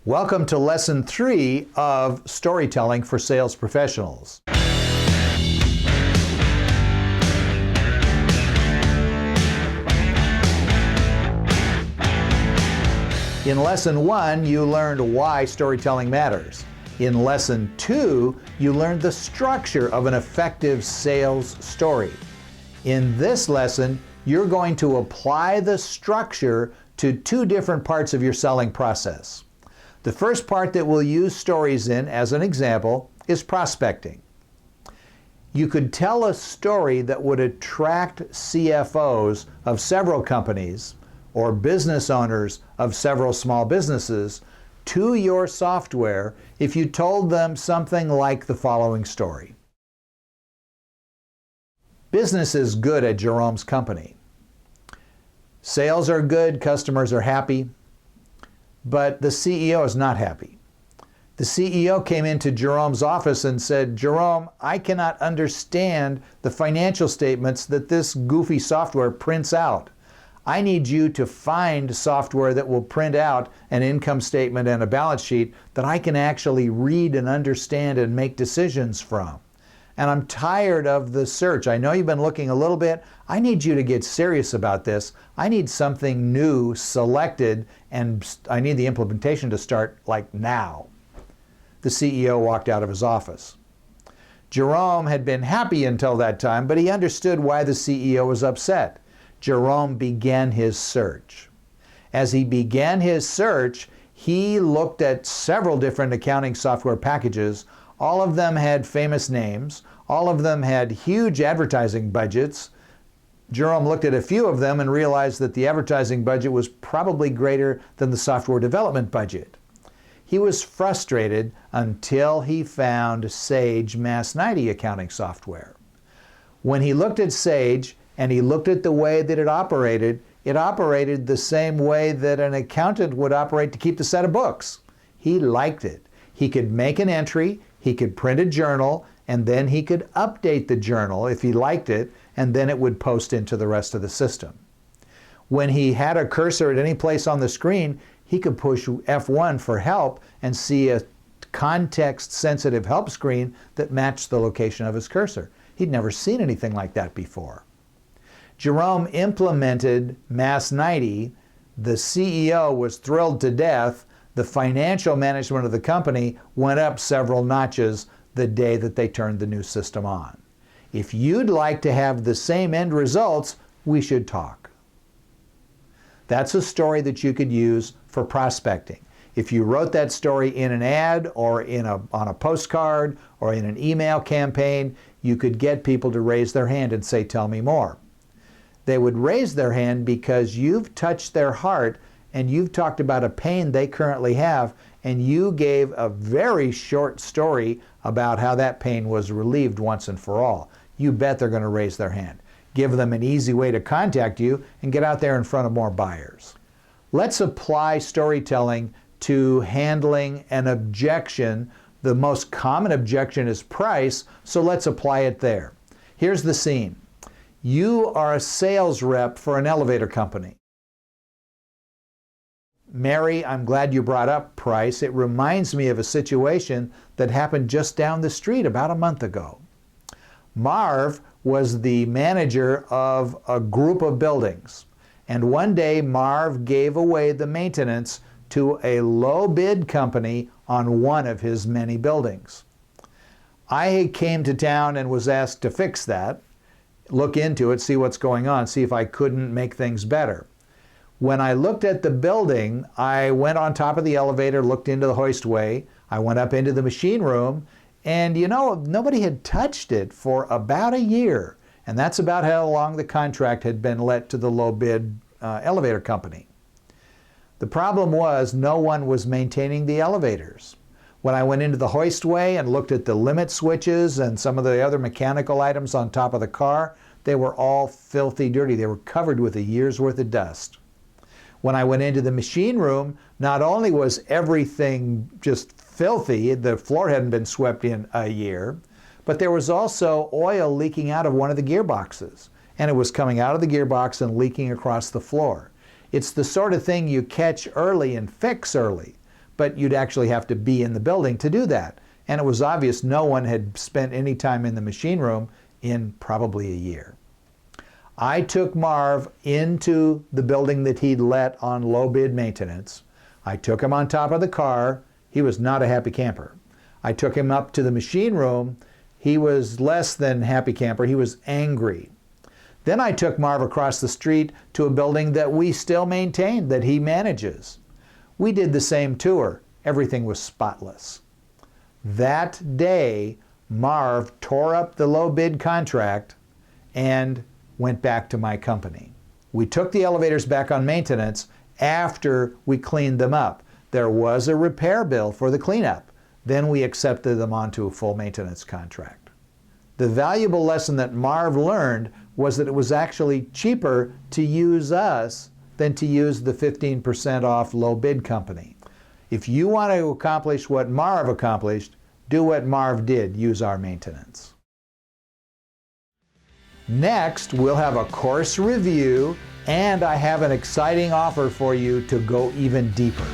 Welcome to Lesson 3 of Storytelling for Sales Professionals. In Lesson 1, you learned why storytelling matters. In Lesson 2, you learned the structure of an effective sales story. In this lesson, you're going to apply the structure to two different parts of your selling process. The first part that we'll use stories in as an example is prospecting. You could tell a story that would attract CFOs of several companies or business owners of several small businesses to your software if you told them something like the following story. Business is good at Jerome's company. Sales are good, customers are happy, but the CEO is not happy. The CEO came into Jerome's office and said, "Jerome, I cannot understand the financial statements that this goofy software prints out. I need you to find software that will print out an income statement and a balance sheet that I can actually read and understand and make decisions from. And I'm tired of the search. I know you've been looking a little bit. I need you to get serious about this. I need something new selected, and I need the implementation to start like now." The CEO walked out of his office. Jerome had been happy until that time, but he understood why the CEO was upset. Jerome began his search. As he began his search, he looked at several different accounting software packages. All of them had famous names. All of them had huge advertising budgets. Jerome looked at a few of them and realized that the advertising budget was probably greater than the software development budget. He was frustrated until he found Sage Mass 90 accounting software. When he looked at Sage and he looked at the way that it operated the same way that an accountant would operate to keep the set of books. He liked it. He could make an entry, he could print a journal, and then he could update the journal if he liked it, and then it would post into the rest of the system. When he had a cursor at any place on the screen, he could push F1 for help and see a context-sensitive help screen that matched the location of his cursor. He'd never seen anything like that before. Jerome implemented Mass 90. The CEO was thrilled to death. The financial management of the company went up several notches the day that they turned the new system on. If you'd like to have the same end results, we should talk. That's a story that you could use for prospecting. If you wrote that story in an ad or on a postcard or in an email campaign, you could get people to raise their hand and say, "Tell me more." They would raise their hand because you've touched their heart and you've talked about a pain they currently have, and you gave a very short story about how that pain was relieved once and for all. You bet they're going to raise their hand. Give them an easy way to contact you and get out there in front of more buyers. Let's apply storytelling to handling an objection. The most common objection is price, so let's apply it there. Here's the scene. You are a sales rep for an elevator company. "Mary, I'm glad you brought up price. It reminds me of a situation that happened just down the street about a month ago." Marv was the manager of a group of buildings, and one day Marv gave away the maintenance to a low bid company on one of his many buildings. I came to town and was asked to fix that, look into it, see what's going on, see if I couldn't make things better. When I looked at the building, I went on top of the elevator, looked into the hoistway, I went up into the machine room, and nobody had touched it for about a year. And that's about how long the contract had been let to the low bid elevator company. The problem was no one was maintaining the elevators. When I went into the hoistway and looked at the limit switches and some of the other mechanical items on top of the car, they were all filthy dirty. They were covered with a year's worth of dust. When I went into the machine room, not only was everything just filthy, the floor hadn't been swept in a year, but there was also oil leaking out of one of the gearboxes. And it was coming out of the gearbox and leaking across the floor. It's the sort of thing you catch early and fix early. but you'd actually have to be in the building to do that. And it was obvious no one had spent any time in the machine room in probably a year. I took Marv into the building that he'd let on low bid maintenance. I took him on top of the car. He was not a happy camper. I took him up to the machine room. He was less than happy camper. He was angry. Then I took Marv across the street to a building that we still maintain, that he manages. We did the same tour. Everything was spotless. That day, Marv tore up the low bid contract and went back to my company. We took the elevators back on maintenance after we cleaned them up. There was a repair bill for the cleanup. Then we accepted them onto a full maintenance contract. The valuable lesson that Marv learned was that it was actually cheaper to use us than to use the 15% off low bid company. If you want to accomplish what Marv accomplished, do what Marv did, use our maintenance. Next, we'll have a course review, and I have an exciting offer for you to go even deeper.